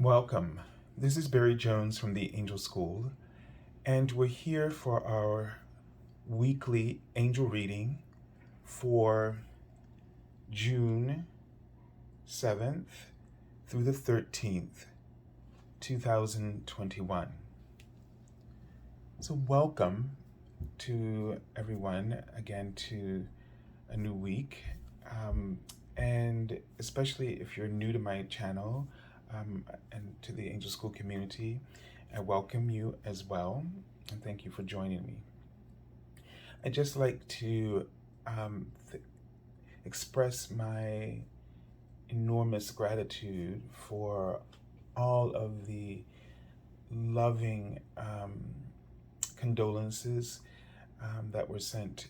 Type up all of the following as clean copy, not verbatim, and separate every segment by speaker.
Speaker 1: Welcome. This is Barry Jones from the Angel School, and we're here for our weekly angel reading for June 7th through the 13th, 2021. So, welcome to everyone again to a new week. And especially if you're new to my channel and to the Angel School community, I welcome you as well. And thank you for joining me. I'd just like to express my enormous gratitude for all of the loving condolences that were sent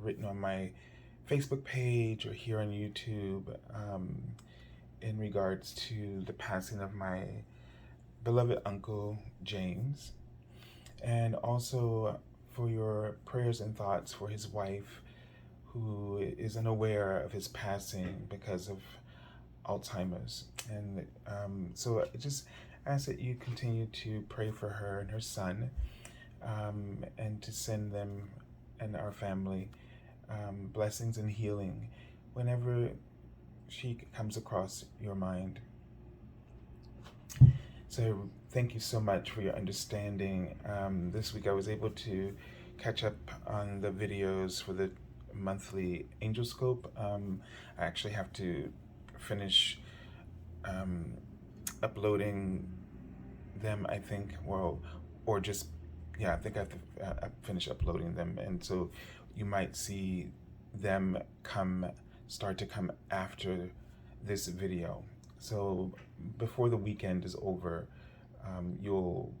Speaker 1: written on my Facebook page or here on YouTube in regards to the passing of my beloved uncle James, and also for your prayers and thoughts for his wife, who is unaware of his passing because of Alzheimer's. And so I just ask that you continue to pray for her and her son, and to send them and our family blessings and healing whenever she comes across your mind. So thank you so much for your understanding. This week I was able to catch up on the videos for the monthly Angel Scope. I actually have to finish uploading them, I think, or just, yeah, I think I have to finish uploading them. And so you might see them start to come after this video. So before the weekend is over, you'll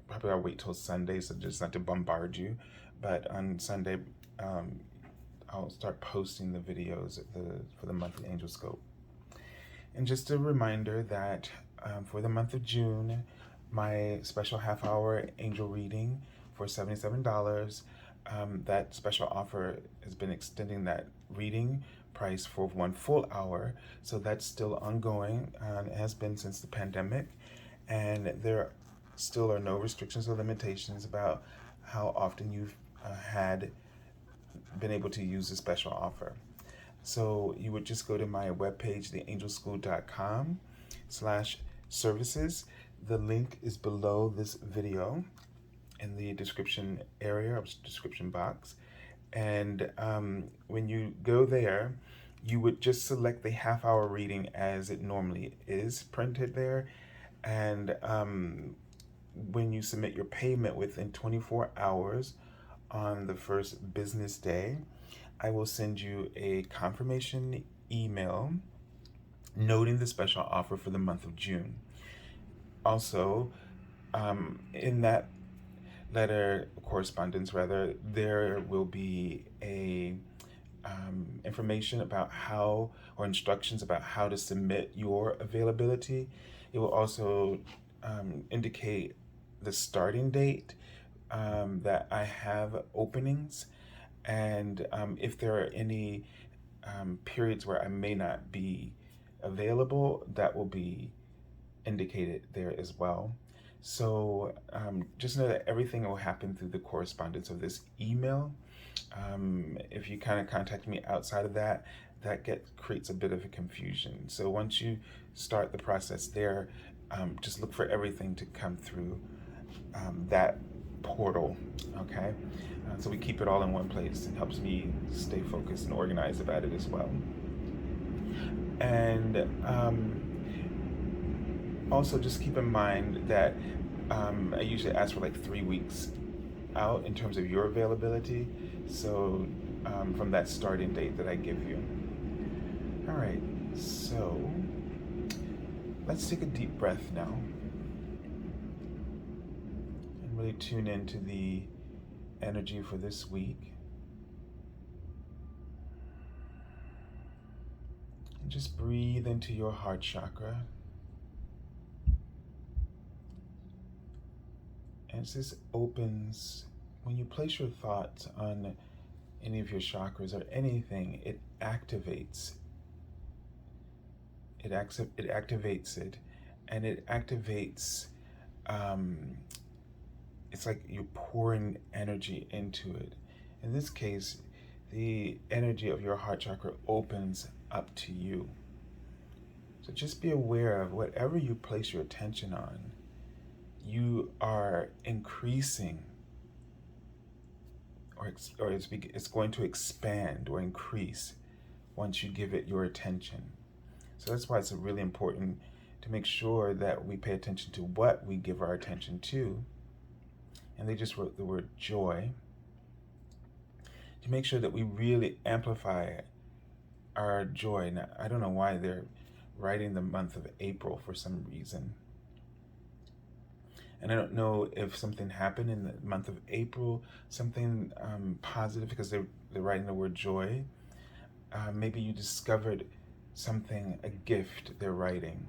Speaker 1: probably, I'll wait till Sunday, so just not to bombard you, but on Sunday I'll start posting the videos for the monthly Angel Scope. And just a reminder that for the month of June, my special half-hour angel reading for $77, that special offer has been extending that reading price for 1 full hour. So that's still ongoing. It has been since the pandemic, and there still are no restrictions or limitations about how often you've been able to use the special offer. So you would just go to my webpage, theangelschool.com/services. The link is below this video in the description area, or description box. And when you go there, you would just select the half-hour reading as it normally is printed there. And when you submit your payment within 24 hours on the first business day, I will send you a confirmation email noting the special offer for the month of June. Also, in that letter correspondence, rather, there will be a information about how, or instructions about how to submit your availability. It will also indicate the starting date that I have openings, and if there are any periods where I may not be available, that will be indicated there as well. So just know that everything will happen through the correspondence of this email. If you kind of contact me outside of that, creates a bit of a confusion. So once you start the process there, just look for everything to come through that portal, okay? So we keep it all in one place. It helps me stay focused and organized about it as well. And also just keep in mind that I usually ask for like 3 weeks out in terms of your availability. So from that starting date that I give you. All right, so let's take a deep breath now and really tune into the energy for this week. And just breathe into your heart chakra. And as this opens, when you place your thoughts on any of your chakras or anything, it activates it. It activates it, and it activates, um, it's like you're pouring energy into it. In this case, the energy of your heart chakra opens up to you. So just be aware of whatever you place your attention on, you are increasing, or it's going to expand or increase once you give it your attention. So that's why it's really important to make sure that we pay attention to what we give our attention to. And they just wrote the word joy, to make sure that we really amplify our joy. Now, I don't know why they're writing the month of April for some reason. And I don't know if something happened in the month of April, something positive, because they're writing the word joy. Maybe you discovered something, a gift they're writing,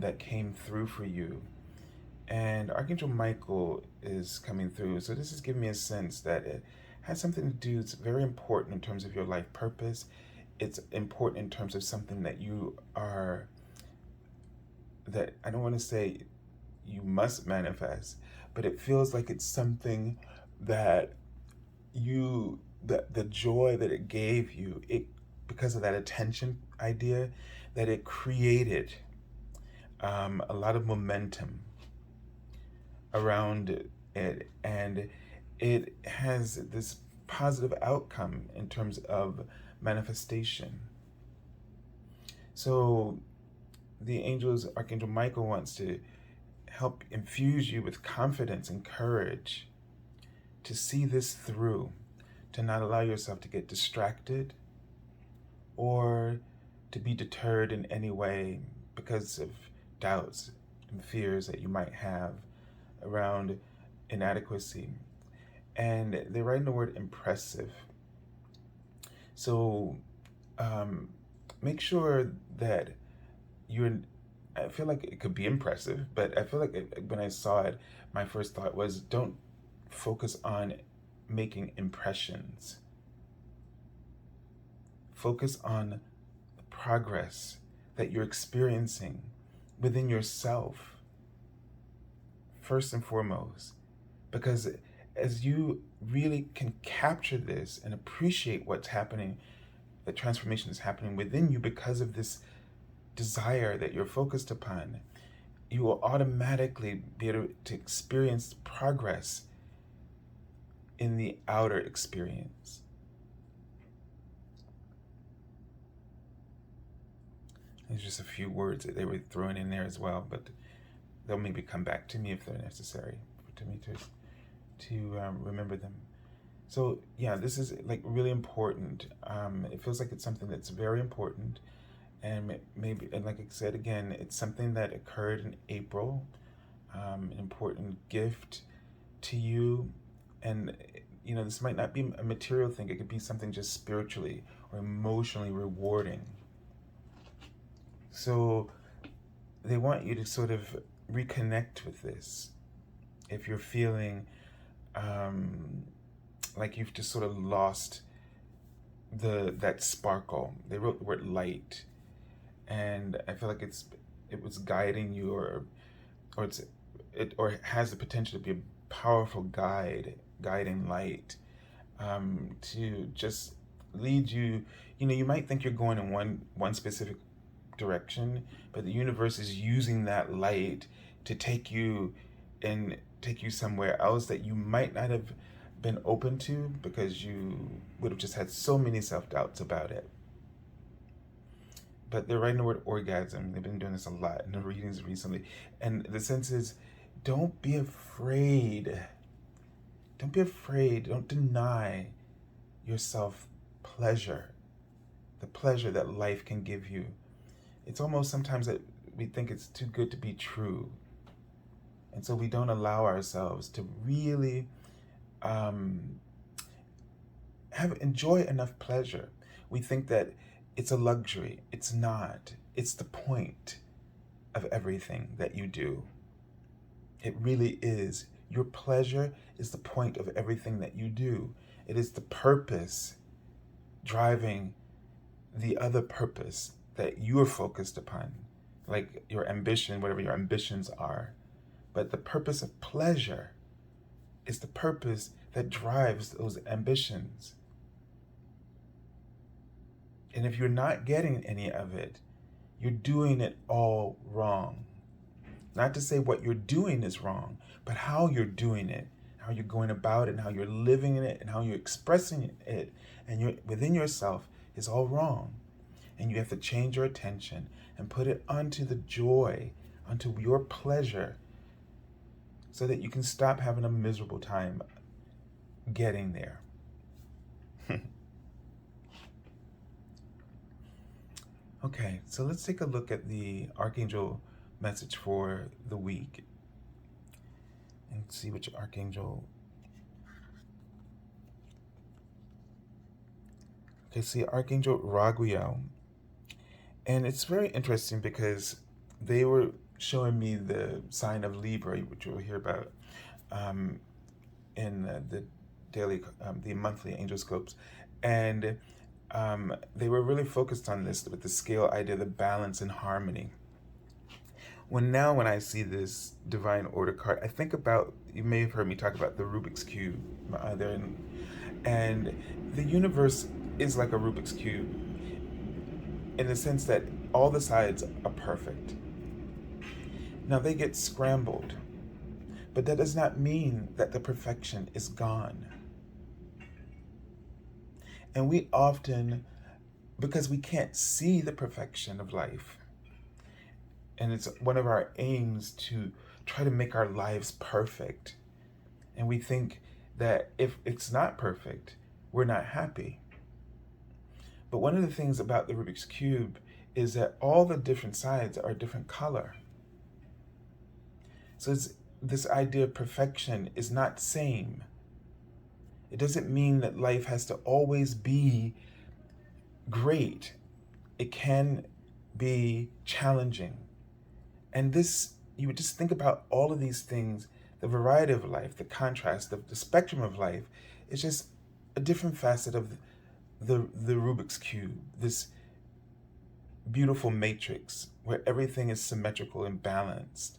Speaker 1: that came through for you. And Archangel Michael is coming through. So this is giving me a sense that it has something to do, it's very important in terms of your life purpose. It's important in terms of something that you are, that I don't want to say you must manifest, but it feels like it's something that the joy that it gave you, it, because of that attention idea, that it created a lot of momentum around it, and it has this positive outcome in terms of manifestation. So the angels, Archangel Michael wants to help infuse you with confidence and courage to see this through, to not allow yourself to get distracted or to be deterred in any way because of doubts and fears that you might have around inadequacy. And they're writing the word impressive. So make sure that I feel like it could be impressive, but I feel like when I saw it, my first thought was, don't focus on making impressions. Focus on the progress that you're experiencing within yourself, first and foremost. Because as you really can capture this and appreciate what's happening, the transformation is happening within you because of this desire that you're focused upon, you will automatically be able to experience progress in the outer experience. There's just a few words that they were throwing in there as well, but they'll maybe come back to me if they're necessary to me to remember them. So yeah, this is like really important. It feels like it's something that's very important, and maybe, and like I said again, it's something that occurred in April, an important gift to you. And this might not be a material thing, it could be something just spiritually or emotionally rewarding. So they want you to sort of reconnect with this. If you're feeling like you've just sort of lost that sparkle, they wrote the word light, and I feel like it was guiding you, or it has the potential to be a powerful guiding light, to just lead you. You might think you're going in one specific direction, but the universe is using that light to take you somewhere else that you might not have been open to, because you would have just had so many self-doubts about it. But they're writing the word orgasm. They've been doing this a lot in the readings recently. And the sense is, don't be afraid. Don't be afraid. Don't deny yourself pleasure, the pleasure that life can give you. It's almost sometimes that we think it's too good to be true. And so we don't allow ourselves to really enjoy enough pleasure. We think that it's a luxury. It's not. It's the point of everything that you do. It really is. Your pleasure is the point of everything that you do. It is the purpose driving the other purpose that you're focused upon. like your ambition, whatever your ambitions are. But the purpose of pleasure is the purpose that drives those ambitions. And if you're not getting any of it, you're doing it all wrong. Not to say what you're doing is wrong, but how you're doing it, how you're going about it, and how you're living in it, and how you're expressing it, and you're within yourself is all wrong. And you have to change your attention and put it onto the joy, onto your pleasure, so that you can stop having a miserable time getting there. Okay, so let's take a look at the Archangel message for the week and see which Archangel. Okay, see Archangel Raguel. And it's very interesting because they were showing me the sign of Libra, which you'll hear about in the daily, the monthly angel scopes. And they were really focused on this with the scale idea, the balance and harmony. When I see this divine order card, I think about, you may have heard me talk about the Rubik's Cube. And the universe is like a Rubik's Cube in the sense that all the sides are perfect. Now they get scrambled, but that does not mean that the perfection is gone. And we often, because we can't see the perfection of life, and it's one of our aims to try to make our lives perfect, and we think that if it's not perfect, we're not happy. But one of the things about the Rubik's Cube is that all the different sides are a different color. So this idea of perfection is not same. It doesn't mean that life has to always be great. It can be challenging. And this, you would just think about all of these things, the variety of life, the contrast, the spectrum of life. It's just a different facet of the Rubik's Cube, this beautiful matrix where everything is symmetrical and balanced.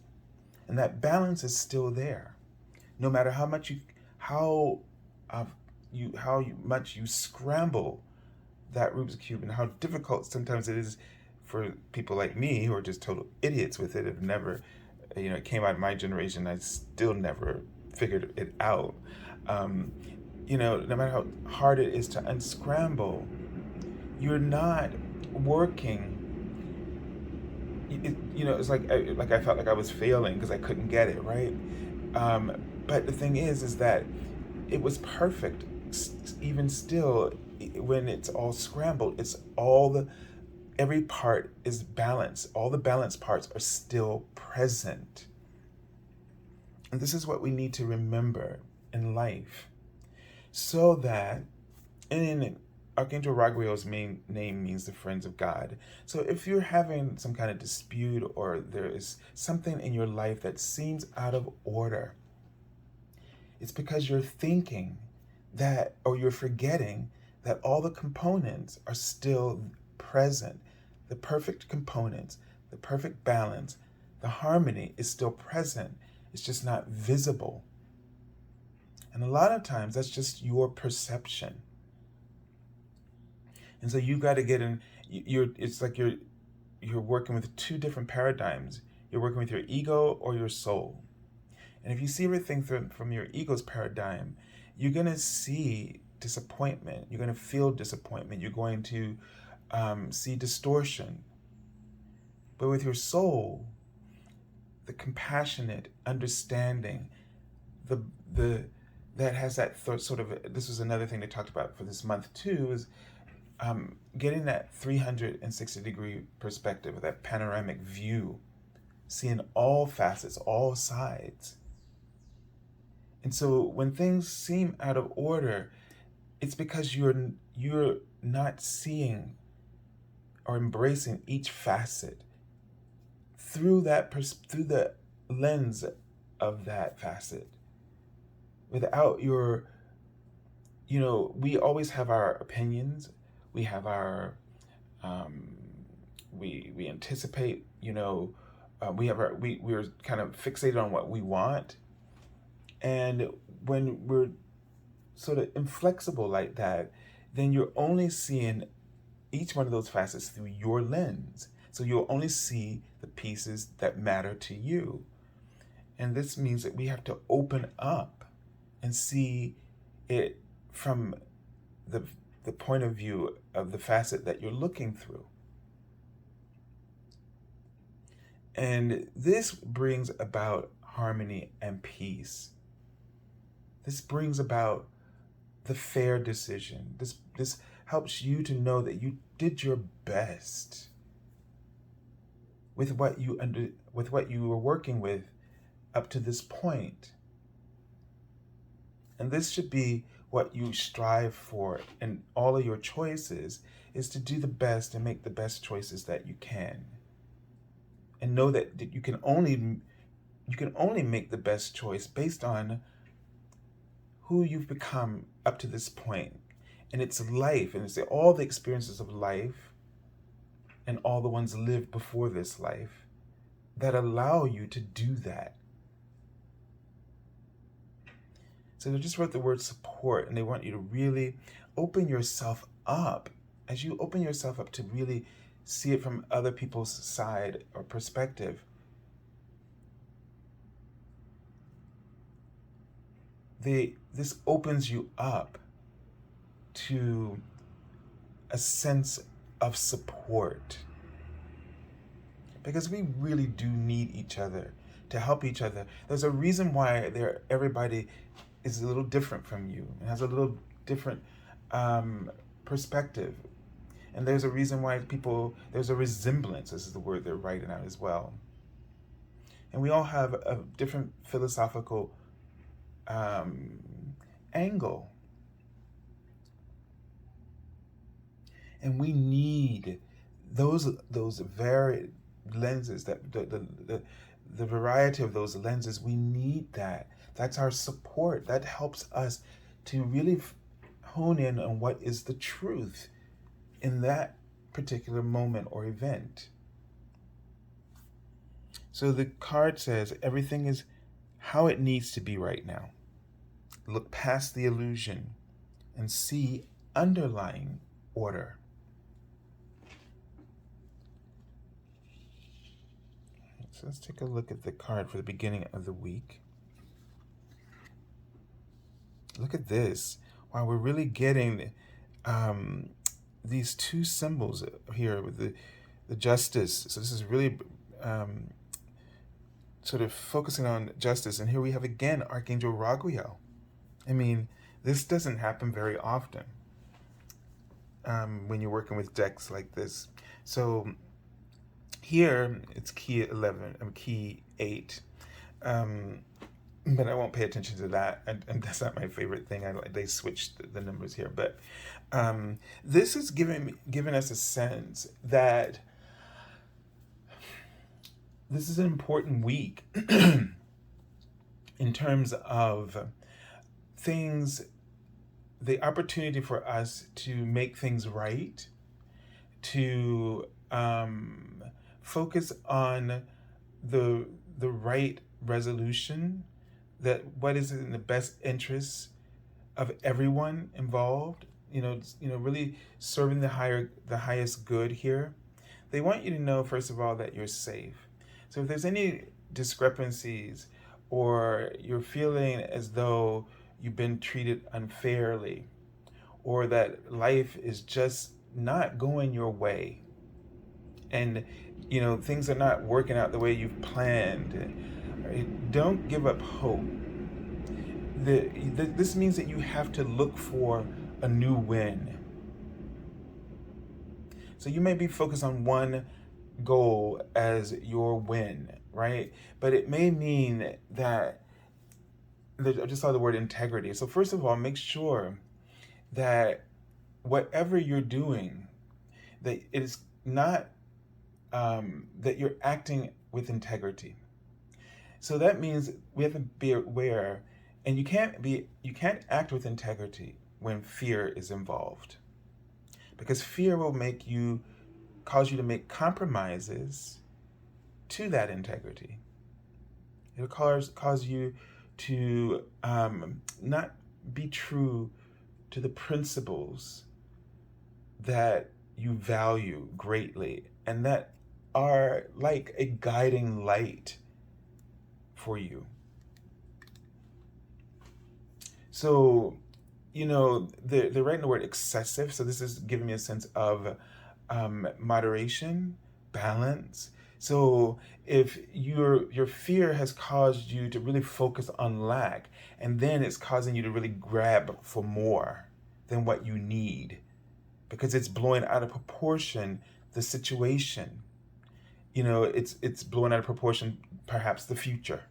Speaker 1: And that balance is still there. No matter how much much you scramble that Rubik's Cube, and how difficult sometimes it is for people like me who are just total idiots with it, have never, it came out of my generation, I still never figured it out. No matter how hard it is to unscramble, you're not working. It's like I felt like I was failing because I couldn't get it right. But the thing is that it was perfect. Even still, when it's all scrambled, every part is balanced. All the balanced parts are still present. And this is what we need to remember in life. So that, and Archangel Raguel's main name means the friends of God. So if you're having some kind of dispute, or there is something in your life that seems out of order, it's because you're thinking that, or you're forgetting that all the components are still present. The perfect components, the perfect balance, the harmony is still present. It's just not visible. And a lot of times that's just your perception. And so you got to get in. It's like you're working with two different paradigms. You're working with your ego or your soul. And if you see everything from your ego's paradigm, you're going to see disappointment. You're going to feel disappointment. You're going to see distortion. But with your soul, the compassionate understanding, that has that sort of, this was another thing they talked about for this month too, is getting that 360-degree perspective, that panoramic view, seeing all facets, all sides. And so when things seem out of order, it's because you're not seeing or embracing each facet through the lens of that facet. Without we always have our opinions. We have our we anticipate, we're kind of fixated on what we want. And when we're sort of inflexible like that, then you're only seeing each one of those facets through your lens. So you'll only see the pieces that matter to you. And this means that we have to open up and see it from the, the point of view of the facet that you're looking through. And this brings about harmony and peace. This brings about the fair decision. This helps you to know that you did your best with what you were working with up to this point. And this should be what you strive for in all of your choices, is to do the best and make the best choices that you can. And know that you can only make the best choice based on who you've become up to this point. And it's life, and it's all the experiences of life and all the ones lived before this life that allow you to do that. So they just wrote the word support, and they want you to really open yourself up. As you open yourself up to really see it from other people's side or perspective, this opens you up to a sense of support. Because we really do need each other to help each other. There's a reason why everybody is a little different from you and has a little different perspective. And there's a reason why there's a resemblance, this is the word they're writing out as well. And we all have a different philosophical angle. And we need those varied lenses, that the variety of those lenses, we need that. That's our support. That helps us to really hone in on what is the truth in that particular moment or event. So the card says everything is how it needs to be right now. Look past the illusion and see underlying order. So let's take a look at the card for the beginning of the week. Look at this. Wow, we're really getting these two symbols here with the justice. So this is really sort of focusing on justice. And here we have again Archangel Raguel. I mean, this doesn't happen very often when you're working with decks like this. So here it's key 11, key 8. But I won't pay attention to that, and that's not my favorite thing. They switched the numbers here, but this is giving us a sense that this is an important week in terms of things, the opportunity for us to make things right, to focus on the right resolution, that what is in the best interest of everyone involved, really serving the highest good here. They want you to know, first of all, that you're safe. So if there's any discrepancies or you're feeling as though you've been treated unfairly, or that life is just not going your way, and things are not working out the way you've planned, don't give up hope. This means that you have to look for a new win. So you may be focused on one goal as your win, right? But it may mean that, I just saw the word integrity. So first of all, make sure that whatever you're doing, that it is not, that you're acting with integrity. So that means we have to be aware, and you can't act with integrity when fear is involved, because fear will make you cause you to make compromises to that integrity. It'll cause you to not be true to the principles that you value greatly and that are like a guiding light for you. So, they're writing the word excessive. So this is giving me a sense of moderation, balance. So if your fear has caused you to really focus on lack, and then it's causing you to really grab for more than what you need, because it's blowing out of proportion the situation. It's blowing out of proportion perhaps the future.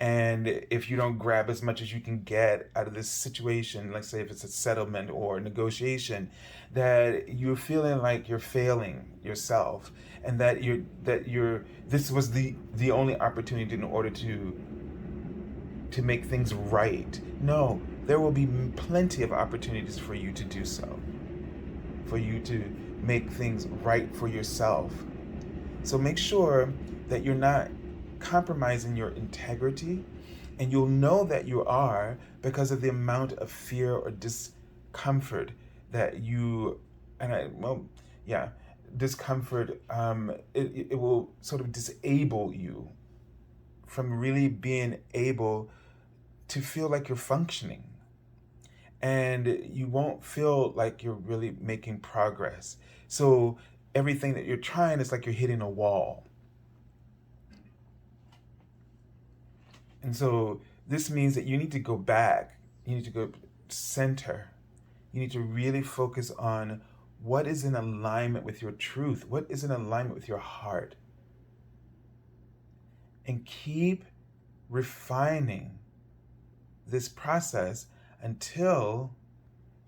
Speaker 1: And if you don't grab as much as you can get out of this situation, like say if it's a settlement or a negotiation, that you're feeling like you're failing yourself, and that this was the only opportunity in order to make things right. No, there will be plenty of opportunities for you to do so, for you to make things right for yourself. So make sure that you're not compromising your integrity, and you'll know that you are because of the amount of fear or discomfort that discomfort. It will sort of disable you from really being able to feel like you're functioning, and you won't feel like you're really making progress. So everything that you're trying is like you're hitting a wall. And so this means that you need to go back. You need to go center. You need to really focus on what is in alignment with your truth, what is in alignment with your heart. And keep refining this process until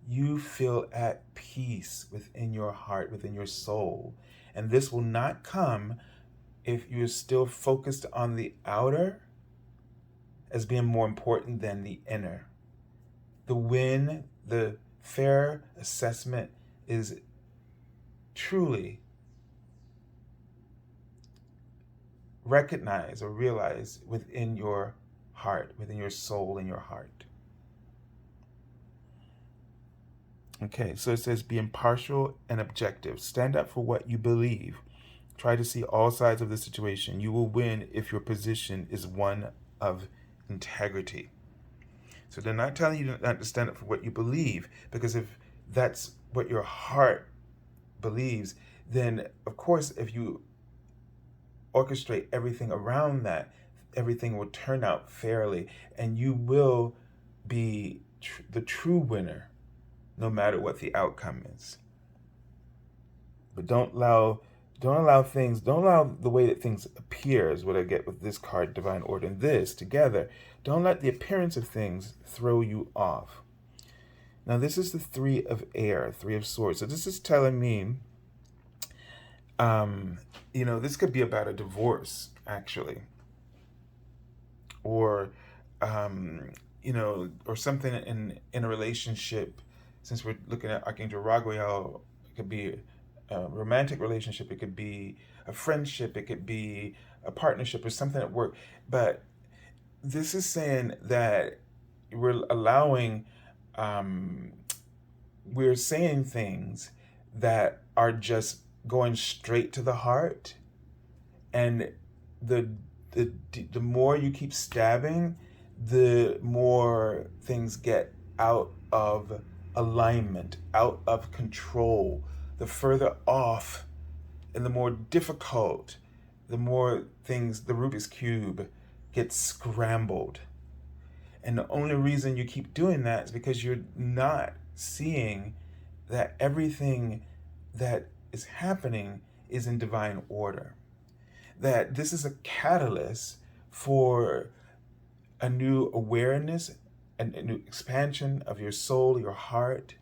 Speaker 1: you feel at peace within your heart, within your soul. And this will not come if you're still focused on the outer as being more important than the inner. The fair assessment is truly recognized or realized within your heart, within your soul and your heart. Okay, so it says be impartial and objective. Stand up for what you believe. Try to see all sides of the situation. You will win if your position is one of integrity. So they're not telling you not to stand up for what you believe, because if that's what your heart believes, then of course if you orchestrate everything around that, everything will turn out fairly, and you will be the true winner no matter what the outcome is. But don't allow the way that things appear, is what I get with this card, divine order, and this together. Don't let the appearance of things throw you off. Now this is the 3 of air, 3 of swords. So this is telling me, this could be about a divorce, actually. Or, or something in a relationship. Since we're looking at Archangel Raguel, it could be a romantic relationship, it could be a friendship, it could be a partnership or something at work. But this is saying that we're saying things that are just going straight to the heart, and the more you keep stabbing, the more things get out of alignment, out of control. The further off and the more difficult, the more things, the Rubik's Cube gets scrambled. And the only reason you keep doing that is because you're not seeing that everything that is happening is in divine order. That this is a catalyst for a new awareness, a new expansion of your soul, your heart.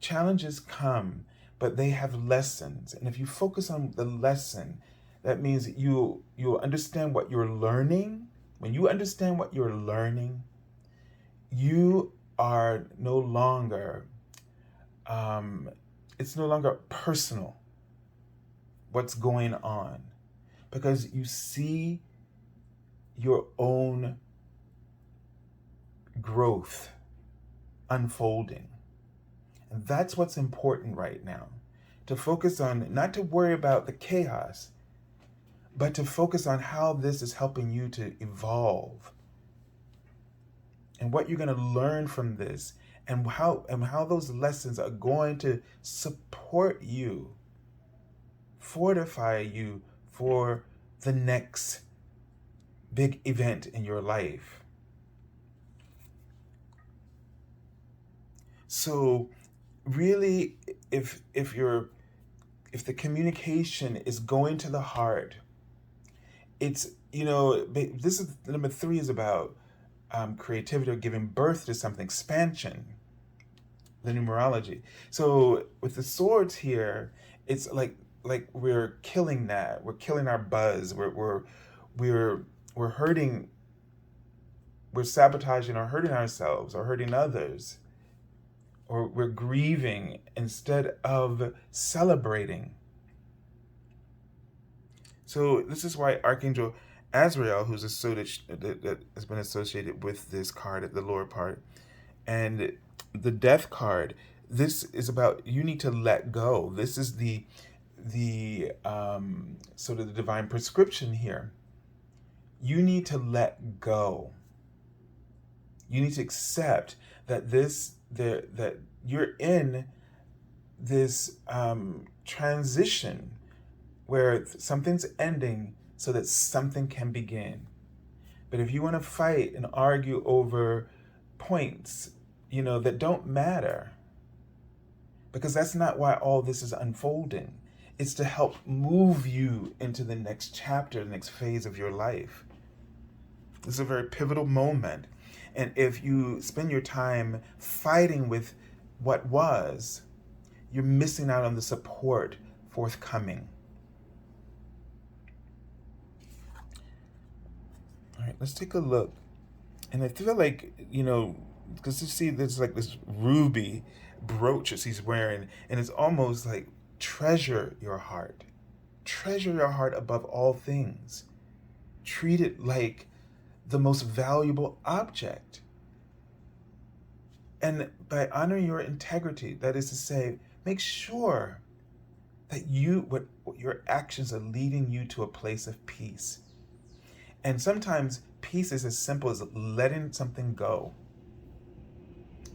Speaker 1: Challenges come, but they have lessons. And if you focus on the lesson, that means you'll understand what you're learning. When you understand what you're learning, you are no longer It's no longer personal what's going on, because you see your own growth unfolding. And that's what's important right now. To focus on, not to worry about the chaos, but to focus on how this is helping you to evolve and what you're going to learn from this, and how those lessons are going to support you, fortify you for the next big event in your life. So really, if the communication is going to the heart, it's, this is number 3, is about creativity, or giving birth to something, expansion, the numerology. So with the swords here, it's like we're killing that. We're killing our buzz. We're hurting. We're sabotaging or hurting ourselves or hurting others, or we're grieving instead of celebrating. So this is why Archangel Azrael, who's that has been associated with this card at the lower part, and the Death card. This is about, you need to let go. This is the sort of the divine prescription here. You need to let go. You need to accept that that you're in this transition where something's ending so that something can begin. But if you want to fight and argue over points, that don't matter, because that's not why all this is unfolding. It's to help move you into the next chapter, the next phase of your life. This is a very pivotal moment. And if you spend your time fighting with what was, you're missing out on the support forthcoming. All right, let's take a look. And I feel like, because you see there's like this ruby brooch that he's wearing, and it's almost like, treasure your heart. Treasure your heart above all things. Treat it like the most valuable object. And by honoring your integrity, that is to say, make sure that what your actions are leading you to a place of peace. And sometimes peace is as simple as letting something go.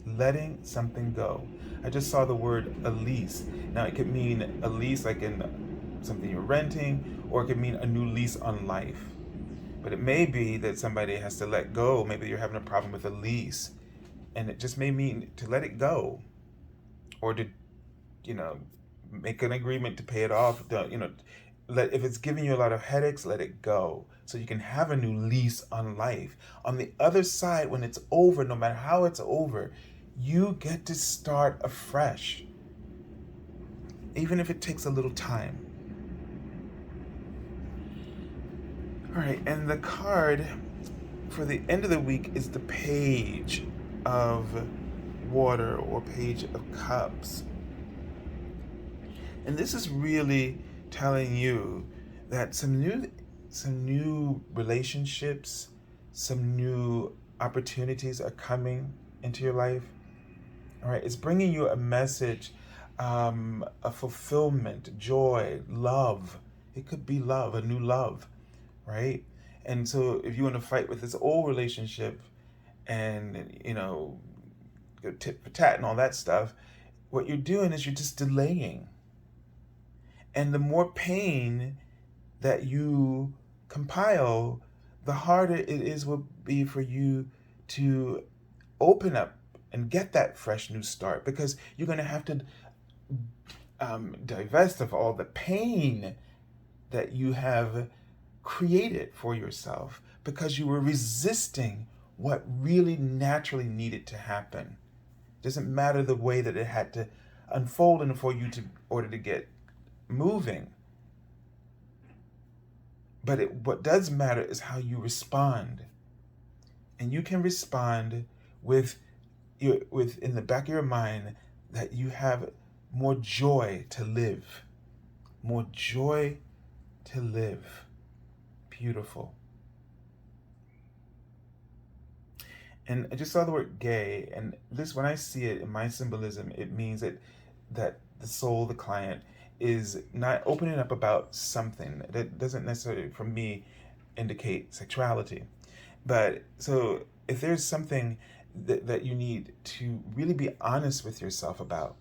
Speaker 1: Letting something go. I just saw the word a lease. Now, it could mean a lease like in something you're renting, or it could mean a new lease on life. But it may be that somebody has to let go. Maybe you're having a problem with a lease, and it just may mean to let it go, or to, make an agreement to pay it off. If it's giving you a lot of headaches, let it go, so you can have a new lease on life. On the other side, when it's over, no matter how it's over, you get to start afresh, even if it takes a little time. All right, and the card for the end of the week is the Page of Water, or Page of Cups. And this is really telling you that some new relationships, some new opportunities are coming into your life. All right, it's bringing you a message, a fulfillment, joy, love. It could be love, a new love, right? And so if you want to fight with this old relationship and, go tit for tat and all that stuff, what you're doing is you're just delaying. And the more pain that you compile, the harder it will be for you to open up and get that fresh new start, because you're going to have to divest of all the pain that you have created for yourself, because you were resisting what really naturally needed to happen. It doesn't matter the way that it had to unfold in order to get moving. But what does matter is how you respond. And you can respond with in the back of your mind that you have more joy to live. More joy to live. Beautiful. And I just saw the word gay, and this, when I see it in my symbolism, it means that the soul, the client, is not opening up about something that doesn't necessarily, for me, indicate sexuality. But so if there's something that you need to really be honest with yourself about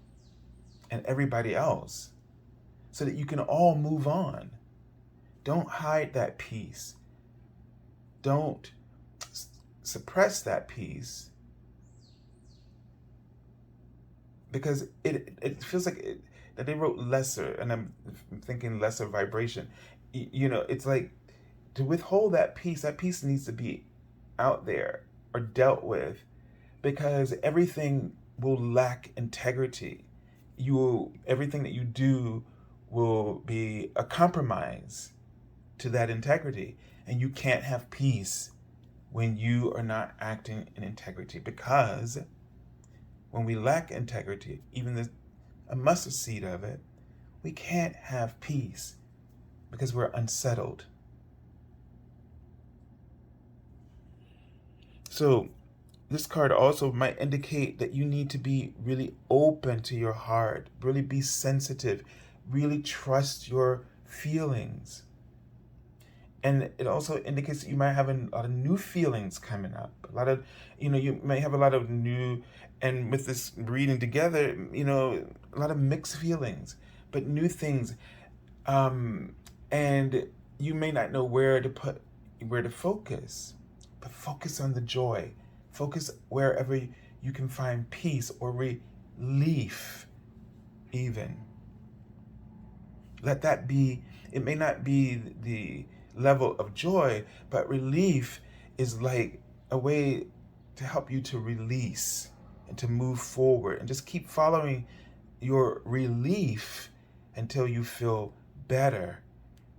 Speaker 1: and everybody else, so that you can all move on. Don't hide that peace. Don't suppress that peace, because it feels like that they wrote lesser, and I'm thinking lesser vibration. It's like to withhold that peace needs to be out there or dealt with, because everything will lack integrity. Everything that you do will be a compromise to that integrity, and you can't have peace when you are not acting in integrity, because when we lack integrity, even a mustard seed of it, we can't have peace because we're unsettled. So this card also might indicate that you need to be really open to your heart, really be sensitive, really trust your feelings. And it also indicates that you might have a lot of new feelings coming up. You might have a lot of new, and with this reading together, a lot of mixed feelings, but new things. And you may not know where to focus, but focus on the joy. Focus wherever you can find peace or relief, even. Let that be, it may not be the level of joy, but relief is like a way to help you to release and to move forward, and just keep following your relief until you feel better,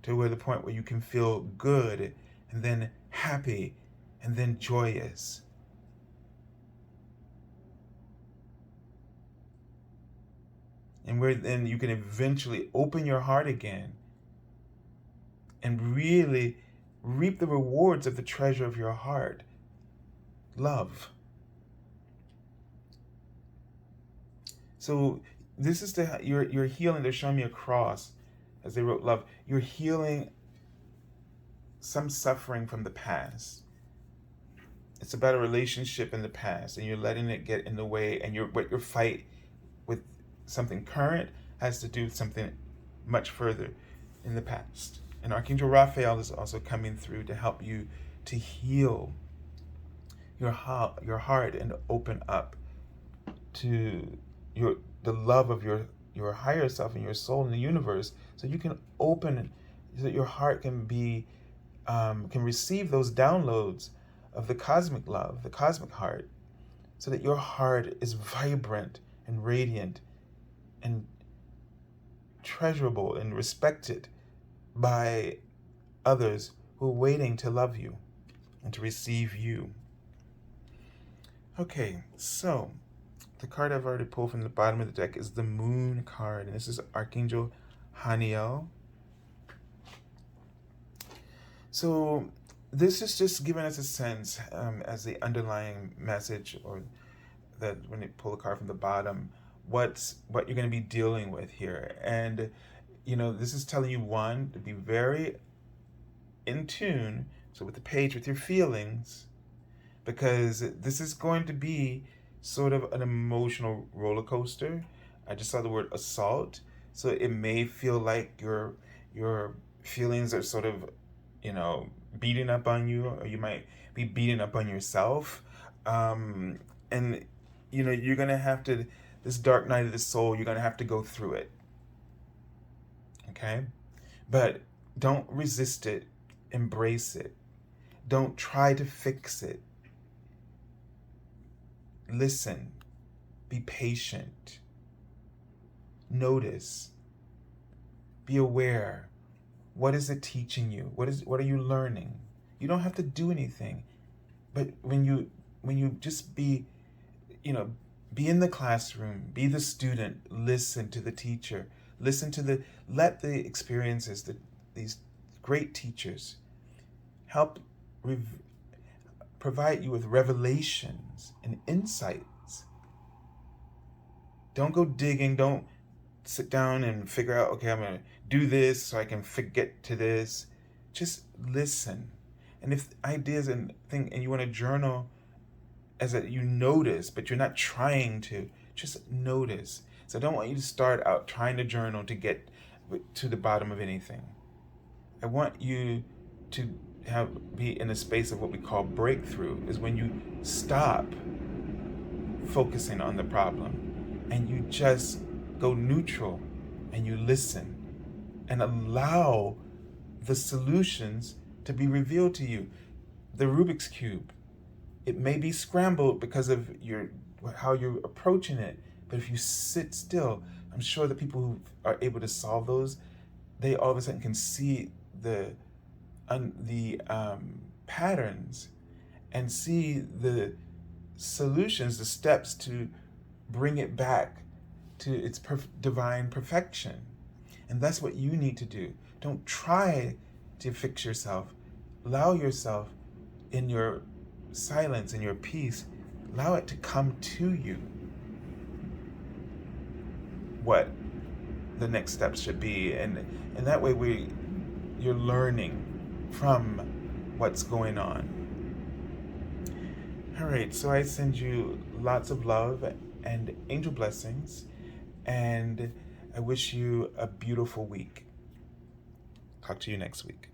Speaker 1: to where the point where you can feel good, and then happy, and then joyous. And where then you can eventually open your heart again and really reap the rewards of the treasure of your heart, love. So this is you're healing. They're showing me a cross as they wrote love. You're healing some suffering from the past. It's about a relationship in the past, and you're letting it get in the way, and your fight with something current has to do with something much further in the past. And Archangel Raguel is also coming through to help you to heal your heart and open up to the love of your higher self and your soul in the universe, so you can open, so that your heart can receive those downloads of the cosmic love, the cosmic heart, so that your heart is vibrant and radiant and treasurable and respected by others who are waiting to love you and to receive you. Okay, so the card I've already pulled from the bottom of the deck is the Moon card, and this is Archangel Raguel. So this is just giving us a sense, as the underlying message, or that when you pull the card from the bottom, what you're going to be dealing with here. And this is telling you, one, to be very in tune, so with the page, with your feelings, because this is going to be sort of an emotional roller coaster. I just saw the word assault, so it may feel like your feelings are sort of beating up on you, or you might be beating up on yourself, and you're gonna have to, this dark night of the soul, you're gonna have to go through it. Okay, but don't resist it. Embrace it. Don't try to fix it. Listen. Be patient. Notice. Be aware. What is it teaching you? What are you learning? You don't have to do anything, but when you just be, Be in the classroom, be the student, listen to the teacher, let the experiences, these great teachers help provide you with revelations and insights. Don't go digging, don't sit down and figure out, okay, I'm going to do this so I can get to this. Just listen. And if ideas and you want to journal as you notice, but you're not trying to, just notice. So I don't want you to start out trying to journal to get to the bottom of anything. I want you to be in a space of what we call breakthrough, is when you stop focusing on the problem and you just go neutral and you listen and allow the solutions to be revealed to you. The Rubik's Cube, it may be scrambled because of how you're approaching it, but if you sit still, I'm sure the people who are able to solve those, they all of a sudden can see the patterns and see the solutions, the steps to bring it back to its divine perfection. And that's what you need to do. Don't try to fix yourself. Allow yourself, in your silence and your peace, allow it to come to you what the next steps should be, and that way you're learning from what's going on. All right, so I send you lots of love and angel blessings, and I wish you a beautiful week. Talk to you next week.